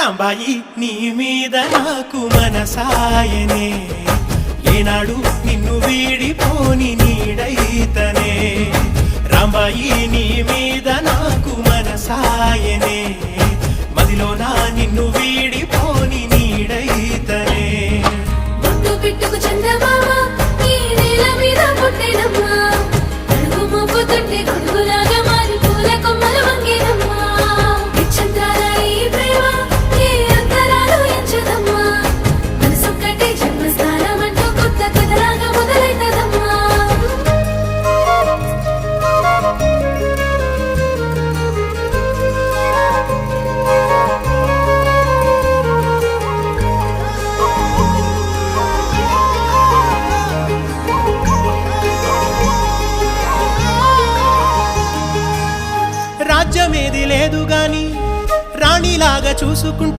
రాంబాయి నీ మీద నాకు మనసాయనే, ఏనాడు నిన్ను వీడిపోని నీడైతనే. రాంబాయి నీ మీద నాకు మనసాయనే, మదిలోన నిన్ను వీడిపోని నీడైతనే. బొట్టు పెట్టుకు చందమామ ఈ నేల మీద పుట్టెనమ్మా, అడుగు మోపుతుంటే గొడుగులాగా మారి పూల కొమ్మలు వంగేనమ్మా. నిశ్చంద్రాల ఈ ప్రేమ ఏ అంతరాలు ఎంచదమ్మా, మనసొక్కటే జన్మస్థానం అంటూ కొత్త కథలాగా మొదలైతదమ్మా. రాజ్యమేది లేదు గాని రాణిలాగా చూసుకుంటా